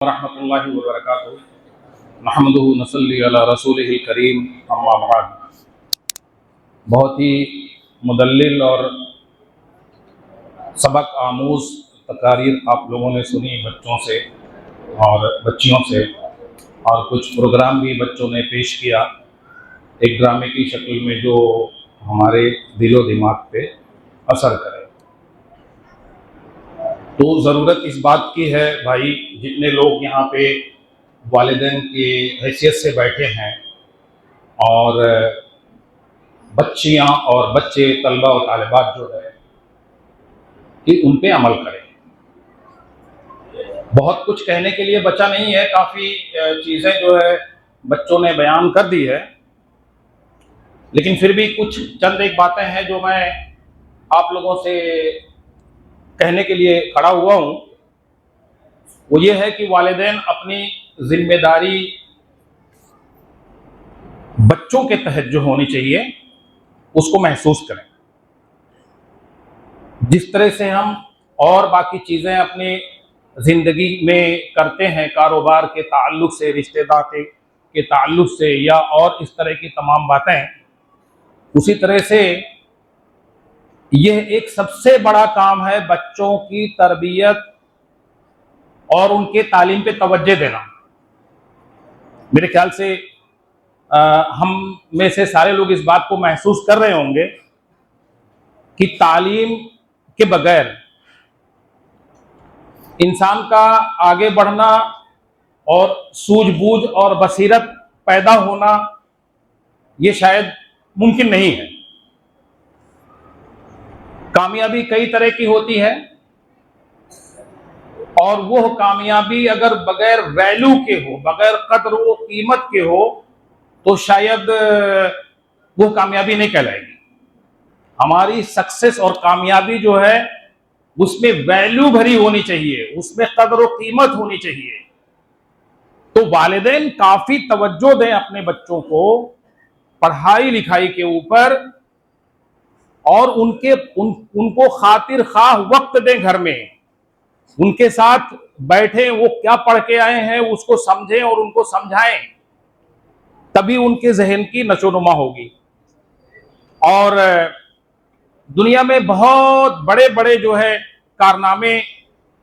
रहमतुल्लाहि व बरकातुहू नहमदुहु नसल्ली अला रसूलिहिल करीम अम्मा बाद। बहुत ही मुदल्लिल और सबक आमूज़ तकारीर आप लोगों ने सुनी बच्चों से और बच्चियों से, और कुछ प्रोग्राम भी बच्चों ने पेश किया एक ड्रामे की शक्ल में जो हमारे दिलो दिमाग पे असर करे। तो ज़रूरत इस बात की है भाई, जितने लोग यहाँ पे वालिदैन की हैसियत से बैठे हैं और बच्चियाँ और बच्चे तलबा और तालिबात जो है कि उन पे अमल करें। बहुत कुछ कहने के लिए बचा नहीं है, काफ़ी चीज़ें जो है बच्चों ने बयान कर दी है, लेकिन फिर भी कुछ चंद एक बातें हैं जो मैं आप लोगों से कहने के लिए खड़ा हुआ हूँ। वो ये है कि वालिदैन अपनी जिम्मेदारी बच्चों के तहत जो होनी चाहिए उसको महसूस करें। जिस तरह से हम और बाकी चीज़ें अपनी ज़िंदगी में करते हैं, कारोबार के ताल्लुक से, रिश्तेदार के ताल्लुक से, या और इस तरह की तमाम बातें, उसी तरह से यह एक सबसे बड़ा काम है बच्चों की तरबियत और उनके तालीम पे तवज्जो देना। मेरे ख्याल से हम में से सारे लोग इस बात को महसूस कर रहे होंगे कि तालीम के बगैर इंसान का आगे बढ़ना और सूझबूझ और बसीरत पैदा होना ये शायद मुमकिन नहीं है। कामयाबी कई तरह की होती है और वो कामयाबी अगर बगैर वैल्यू के हो, बगैर कद्र व कीमत के हो, तो शायद वो कामयाबी नहीं कहलाएगी। हमारी सक्सेस और कामयाबी जो है उसमें वैल्यू भरी होनी चाहिए, उसमें कद्र व कीमत होनी चाहिए। तो वालिदैन काफी तवज्जो दें अपने बच्चों को पढ़ाई लिखाई के ऊपर, और उनको खातिर खाह वक्त दें। घर में उनके साथ बैठे, वो क्या पढ़ के आए हैं उसको समझें और उनको समझाएं, तभी उनके जहन की नशोनुमा होगी। और दुनिया में बहुत बड़े बड़े जो है कारनामे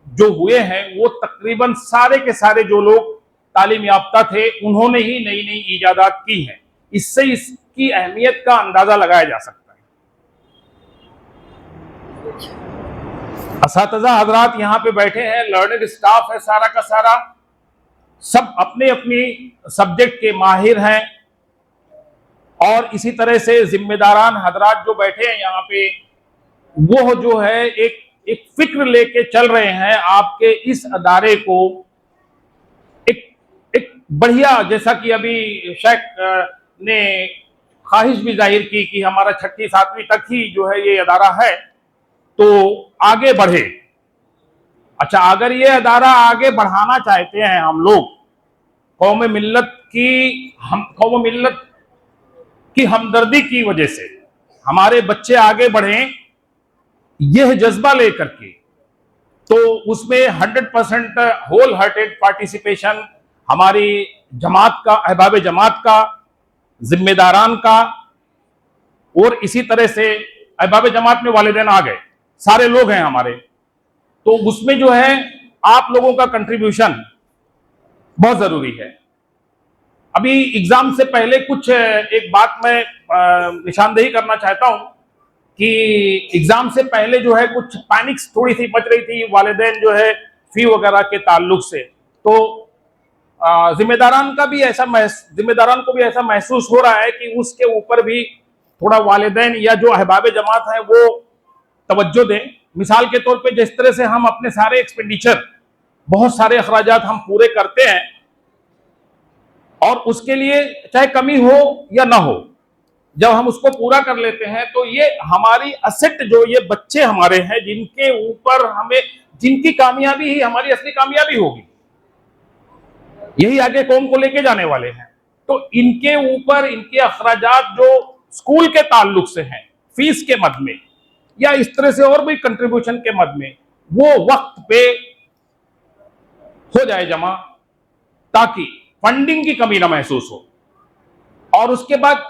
जो हुए हैं, वो तकरीबन सारे के सारे जो लोग तालीम याफ्ता थे उन्होंने ही नई नई ईजादात की हैं। इससे इसकी अहमियत का अंदाजा लगाया जा सकता है। असातिज़ा हजरात यहाँ पे बैठे हैं, लर्निंग स्टाफ है सारा का सारा, सब अपने अपनी सब्जेक्ट के माहिर हैं, और इसी तरह से जिम्मेदारान हजरात जो बैठे हैं यहाँ पे, वो जो है एक फिक्र लेके चल रहे हैं आपके इस अदारे को एक बढ़िया, जैसा कि अभी शेख ने ख्वाहिश भी जाहिर की कि हमारा 6ठी 7वीं तक ही जो है ये अदारा है, तो आगे बढ़े। अच्छा, अगर ये अदारा आगे बढ़ाना चाहते हैं हम लोग, कौम मिल्लत की हमदर्दी की वजह से हमारे बच्चे आगे बढ़ें, यह जज्बा लेकर के, तो उसमें 100% होल हार्टेड पार्टिसिपेशन हमारी जमात का, अहबाब जमात का, जिम्मेदारान का, और इसी तरह से अहबाब जमात में वालिदैन आ गए, सारे लोग हैं हमारे, तो उसमें जो है आप लोगों का कंट्रीब्यूशन बहुत जरूरी है। अभी एग्जाम से पहले कुछ एक बात मैं निशानदेही करना चाहता हूं कि एग्जाम से पहले जो है कुछ पैनिक्स थोड़ी सी मच रही थी वालिदैन जो है फी वगैरह के ताल्लुक से। तो जिम्मेदारान को भी ऐसा महसूस हो रहा है कि उसके ऊपर भी थोड़ा वालिदैन या जो अहबाब जमात है वो तवज्जो दें। मिसाल के तौर पे जिस तरह से हम अपने सारे एक्सपेंडिचर, बहुत सारे अखराजात हम पूरे करते हैं, और उसके लिए चाहे कमी हो या ना हो, जब हम उसको पूरा कर लेते हैं तो ये हमारी असेट, जो ये बच्चे हमारे हैं, जिनके ऊपर हमें, जिनकी कामयाबी ही हमारी असली कामयाबी होगी, यही आगे कौम को लेके जाने वाले हैं। तो इनके ऊपर इनके अखराजात जो स्कूल के ताल्लुक से हैं, फीस के मद में या इस तरह से और भी कंट्रीब्यूशन के मद में, वो वक्त पे हो जाए जमा, ताकि फंडिंग की कमी ना महसूस हो। और उसके बाद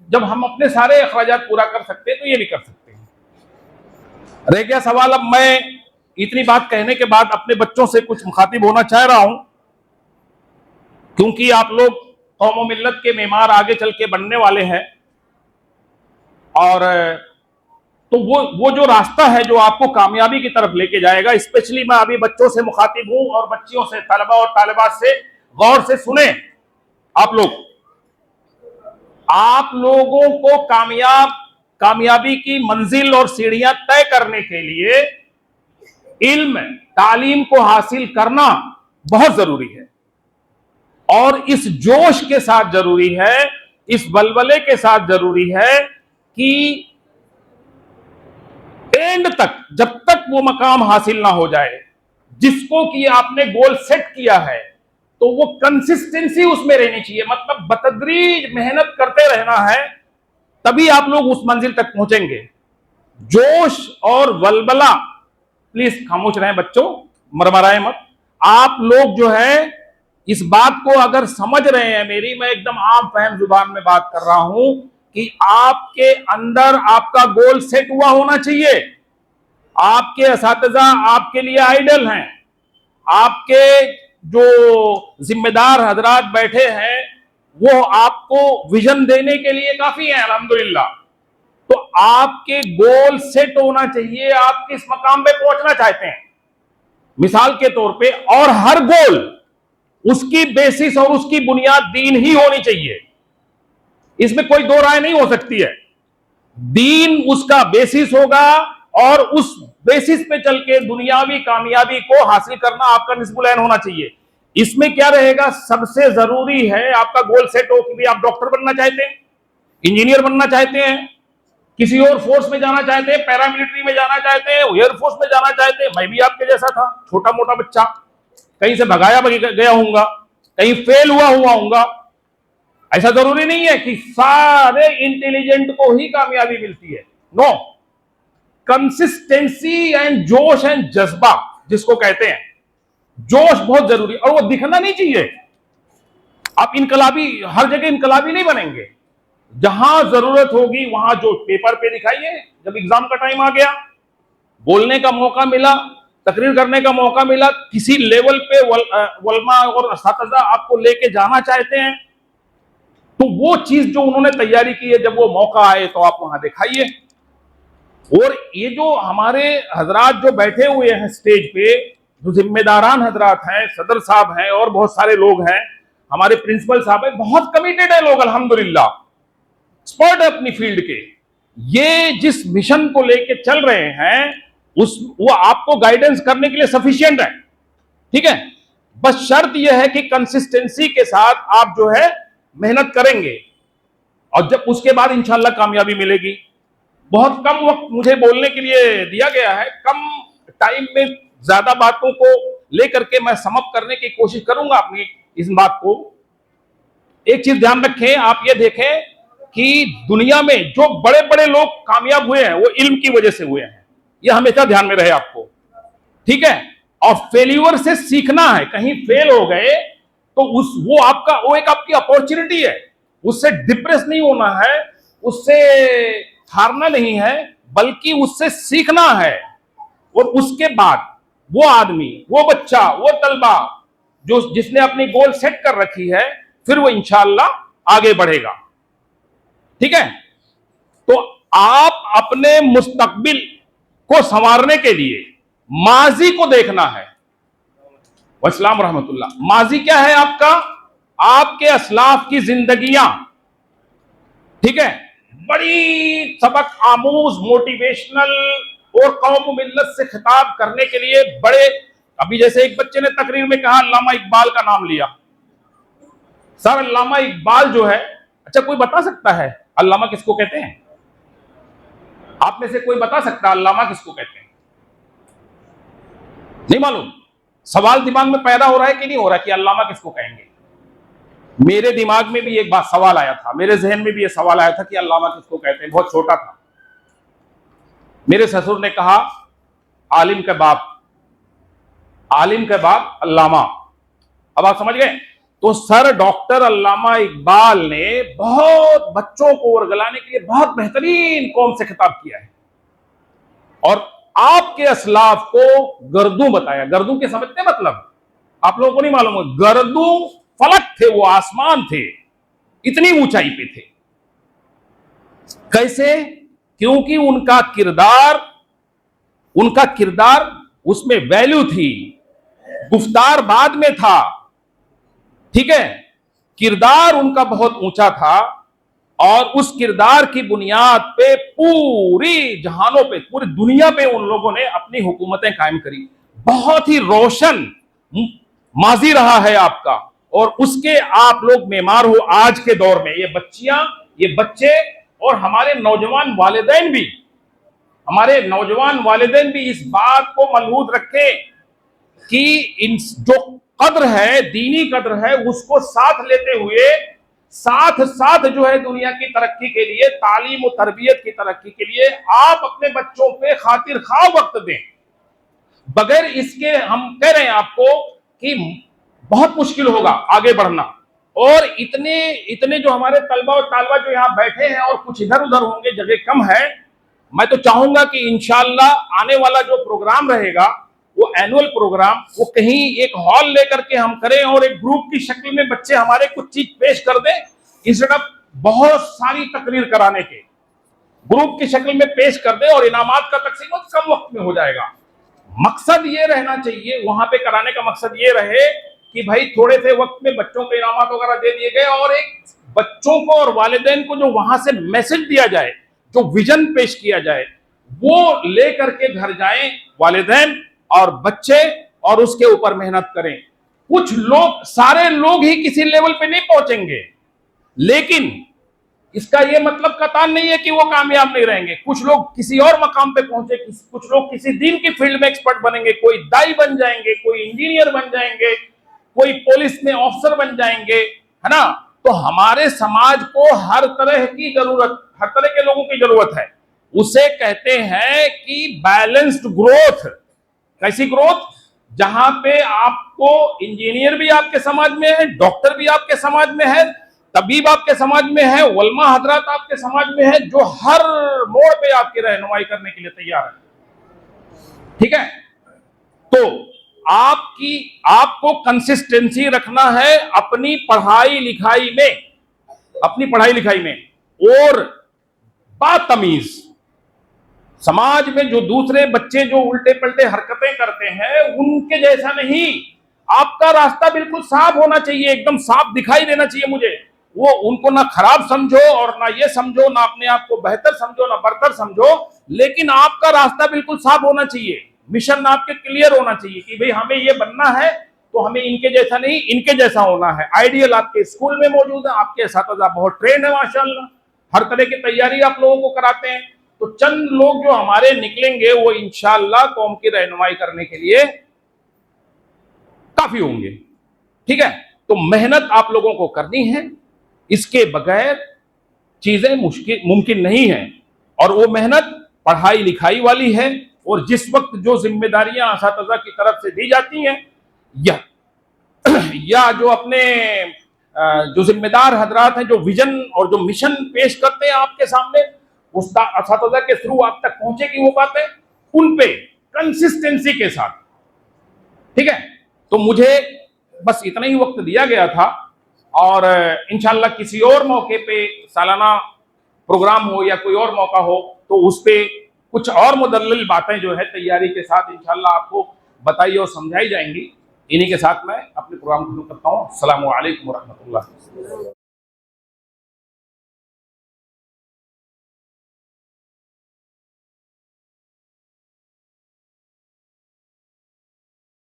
जब हम अपने सारे अखराजात पूरा कर सकते हैं तो ये भी कर सकते हैं। रह गया सवाल, अब मैं इतनी बात कहने के बाद अपने बच्चों से कुछ मुखातिब होना चाह रहा हूं, क्योंकि आप लोग कौम मिल्लत के मेमार आगे चल के बनने वाले हैं। और तो वो जो रास्ता है जो आपको कामयाबी की तरफ लेके जाएगा, स्पेशली मैं अभी बच्चों से मुखातिब हूं और बच्चियों से, तलबा और तालिबात से गौर से सुने। आप लोगों को कामयाबी की मंजिल और सीढ़ियां तय करने के लिए इल्म, तालीम को हासिल करना बहुत जरूरी है। और इस जोश के साथ जरूरी है, इस बलबले के साथ जरूरी है कि एंड तक, जब तक वो मकाम हासिल ना हो जाए जिसको कि आपने गोल सेट किया है, तो वो कंसिस्टेंसी उसमें रहनी चाहिए। मतलब बतदरीज मेहनत करते रहना है, तभी आप लोग उस मंजिल तक पहुंचेंगे। जोश और वलबला, प्लीज खामोश रहें बच्चों, मरमराए मत। आप लोग जो है इस बात को अगर समझ रहे हैं, मैं एकदम आम फहम जुबान में बात कर रहा हूं कि आपके अंदर आपका गोल सेट हुआ होना चाहिए। आपके असातिज़ा आपके लिए आइडल हैं, आपके जो जिम्मेदार हजरात बैठे हैं वो आपको विजन देने के लिए काफी है, अल्हम्दुलिल्लाह। तो आपके गोल सेट होना चाहिए, आप किस मकाम पे पहुंचना चाहते हैं, मिसाल के तौर पे। और हर गोल, उसकी बेसिस और उसकी बुनियाद दीन ही होनी चाहिए, इसमें कोई दो राय नहीं हो सकती है। दीन उसका बेसिस होगा और उस बेसिस पे चल के दुनियावी कामयाबी को हासिल करना आपका निस्बुल-ऐन होना चाहिए। इसमें क्या रहेगा, सबसे जरूरी है आपका गोल सेट हो कि भी आप डॉक्टर बनना चाहते हैं, इंजीनियर बनना चाहते हैं, किसी और फोर्स में जाना चाहते हैं, पैरामिलिट्री में जाना चाहते हैं, एयरफोर्स में जाना चाहते हैं। मैं भी आपके जैसा था, छोटा मोटा बच्चा, कहीं से भगाया गया हूंगा, कहीं फेल हुआ हूंगा। ऐसा जरूरी नहीं है कि सारे इंटेलिजेंट को ही कामयाबी मिलती है। नो, कंसिस्टेंसी एंड जोश एंड जज्बा जिसको कहते हैं, जोश बहुत जरूरी, और वो दिखना नहीं चाहिए। आप इनकलाबी, हर जगह इनकलाबी नहीं बनेंगे, जहां जरूरत होगी वहां जो पेपर पे दिखाइए। जब एग्जाम का टाइम आ गया, बोलने का मौका मिला, तकरीर करने का मौका मिला, किसी लेवल पे वलमा और असातिज़ा आपको लेके जाना चाहते हैं, तो वो चीज जो उन्होंने तैयारी की है, जब वो मौका आए तो आप वहां दिखाइए। और ये जो हमारे हजरात जो बैठे हुए हैं स्टेज पे, जो जिम्मेदारान हजरात हैं, सदर साहब हैं और बहुत सारे लोग हैं, हमारे प्रिंसिपल साहब हैं, बहुत कमिटेड है लोग, अल्हम्दुलिल्लाह, एक्सपर्ट है अपनी फील्ड के। ये जिस मिशन को लेके चल रहे हैं वो आपको गाइडेंस करने के लिए सफिशिएंट है, ठीक है। बस शर्त यह है कि कंसिस्टेंसी के साथ आप जो है मेहनत करेंगे, और जब उसके बाद इंशाल्लाह कामयाबी मिलेगी। बहुत कम वक्त मुझे बोलने के लिए दिया गया है, कम टाइम में ज्यादा बातों को लेकर के मैं समअप करने की कोशिश करूंगा अपनी इस बात को। एक चीज ध्यान रखें, आप ये देखें कि दुनिया में जो बड़े बड़े लोग कामयाब हुए हैं वो इल्म की वजह से हुए हैं, यह हमेशा ध्यान में रहे आपको, ठीक है। और फेल्यूर से सीखना है, कहीं फेल हो गए तो वो एक आपकी अपॉर्चुनिटी है, उससे डिप्रेस नहीं होना है, उससे हारना नहीं है, बल्कि उससे सीखना है। और उसके बाद वो आदमी, वो बच्चा, वो तलबा जिसने अपनी गोल सेट कर रखी है, फिर वो इंशाअल्लाह आगे बढ़ेगा, ठीक है। तो आप अपने मुस्तकबिल को संवारने के लिए माजी को देखना है। वस्सलाम रहमतुल्लाह। माजी क्या है आपका? आपके असलाफ की जिंदगियां, ठीक है, बड़ी सबक आमूज, मोटिवेशनल और कौम मिल्लत से खिताब करने के लिए बड़े। अभी जैसे एक बच्चे ने तकरीर में कहा, अल्लामा इकबाल का नाम लिया। सर, अल्लामा इकबाल जो है, अच्छा कोई बता सकता है अल्लामा किसको कहते हैं? आप में से कोई बता सकता है अल्लामा किसको कहते हैं? नहीं मालूम? सवाल दिमाग में पैदा हो रहा है कि नहीं हो रहा कि अल्लामा किसको कहेंगे? मेरे दिमाग में भी एक बात सवाल आया था, मेरे जहन में भी ये सवाल आया था कि अल्लामा किसको कहते हैं। बहुत छोटा था, मेरे ससुर ने कहा आलिम के बाप, आलिम के बाप अल्लामा। अब आप समझ गए। तो सर डॉक्टर अल्लामा इकबाल ने बहुत बच्चों को वर्गलाने के लिए बहुत बेहतरीन कौम से खिताब किया है और आपके असलाफ को गर्दू बताया। गर्दू के समझते मतलब आप लोगों को नहीं मालूम है, गर्दू फलक थे, वो आसमान थे, इतनी ऊंचाई पे थे। कैसे? क्योंकि उनका किरदार उसमें वैल्यू थी, गुफ्तार बाद में था, ठीक है, किरदार उनका बहुत ऊंचा था और उस किरदार की बुनियाद पे पूरी जहानों पे, पूरी दुनिया पे उन लोगों ने अपनी हुकूमतें कायम करी। बहुत ही रोशन माजी रहा है आपका और उसके आप लोग मेमार हो आज के दौर में। ये बच्चियां, ये बच्चे और हमारे नौजवान वालिदैन भी इस बात को मलहूज रखें कि इन जो कद्र है, दीनी कद्र है, उसको साथ लेते हुए साथ साथ जो है दुनिया की तरक्की के लिए, तालीम और तरबियत की तरक्की के लिए आप अपने बच्चों पे खातिर खा वक्त दें। बगैर इसके हम कह रहे हैं आपको कि बहुत मुश्किल होगा आगे बढ़ना। और इतने जो हमारे तलबा और तालबा जो यहाँ बैठे हैं और कुछ इधर उधर होंगे, जगह कम है, मैं तो चाहूंगा कि इंशाअल्लाह आने वाला जो प्रोग्राम रहेगा वो एनुअल प्रोग्राम, वो कहीं एक हॉल लेकर के हम करें और एक ग्रुप की शक्ल में बच्चे हमारे कुछ चीज पेश कर दें, इंस्टेड ऑफ बहुत सारी तकरीर कराने के, ग्रुप की शक्ल में पेश कर दे और इनामात का तकसीम कम वक्त में हो जाएगा। मकसद ये रहना चाहिए वहां पे कराने का, मकसद ये रहे कि भाई थोड़े से वक्त में बच्चों को इनामात वगैरह दे दिए गए और एक बच्चों को और वालिदैन को जो वहां से मैसेज दिया जाए, जो विजन पेश किया जाए, वो ले करके घर जाएं वालिदैन और बच्चे और उसके ऊपर मेहनत करें। कुछ लोग, सारे लोग ही किसी लेवल पे नहीं पहुंचेंगे, लेकिन इसका यह मतलब कतान नहीं है कि वो कामयाब नहीं रहेंगे। कुछ लोग किसी और मकाम पे पहुंचे, कुछ लोग किसी दीन की फील्ड में एक्सपर्ट बनेंगे, कोई दाई बन जाएंगे, कोई इंजीनियर बन जाएंगे, कोई पुलिस में ऑफिसर बन जाएंगे, है ना। तो हमारे समाज को हर तरह की जरूरत, हर तरह के लोगों की जरूरत है। उसे कहते हैं कि बैलेंस्ड ग्रोथ। कैसी ग्रोथ? जहां पे आपको इंजीनियर भी आपके समाज में है, डॉक्टर भी आपके समाज में है, तबीब आपके समाज में है, उलमा हजरात आपके समाज में है, जो हर मोड़ पे आपकी रहनुमाई करने के लिए तैयार है, ठीक है। तो आपको कंसिस्टेंसी रखना है अपनी पढ़ाई लिखाई में और बातमीज समाज में जो दूसरे बच्चे जो उल्टे पलटे हरकतें करते हैं उनके जैसा नहीं। आपका रास्ता बिल्कुल साफ होना चाहिए, एकदम साफ दिखाई देना चाहिए मुझे। वो उनको ना खराब समझो और ना ये समझो, ना अपने आप को बेहतर समझो, ना बरतर समझो, लेकिन आपका रास्ता बिल्कुल साफ होना चाहिए। मिशन आपके क्लियर होना चाहिए कि भाई हमें ये बनना है तो हमें इनके जैसा नहीं, इनके जैसा होना है। आइडियल आपके स्कूल में मौजूद है, आपके एसातिज़ा बहुत ट्रेंड है माशाल्लाह, हर तरह की तैयारी आप लोगों को कराते हैं। तो चंद लोग जो हमारे निकलेंगे वो इंशाअल्लाह कौम की रहनुमाई करने के लिए काफी होंगे, ठीक है। तो मेहनत आप लोगों को करनी है, इसके बगैर चीजें मुमकिन नहीं है। और वो मेहनत पढ़ाई लिखाई वाली है और जिस वक्त जो जिम्मेदारियां असातिज़ा की तरफ से दी जाती हैं या जो अपने जो जिम्मेदार हजरात हैं जो विजन और जो मिशन पेश करते हैं आपके सामने, उस असातिज़ा के थ्रू आप तक पहुंचेगी वो बातें, उन पे कंसिस्टेंसी के साथ, ठीक है। तो मुझे बस इतना ही वक्त दिया गया था और इंशाअल्लाह किसी और मौके पे सालाना प्रोग्राम हो या कोई और मौका हो तो उस पे कुछ और मुदल्लिल बातें जो है तैयारी के साथ इंशाअल्लाह आपको बताई और समझाई जाएंगी। इन्हीं के साथ मैं अपने प्रोग्राम को शुरू करता हूँ। अस्सलामु अलैकुम व रहमतुल्लाह।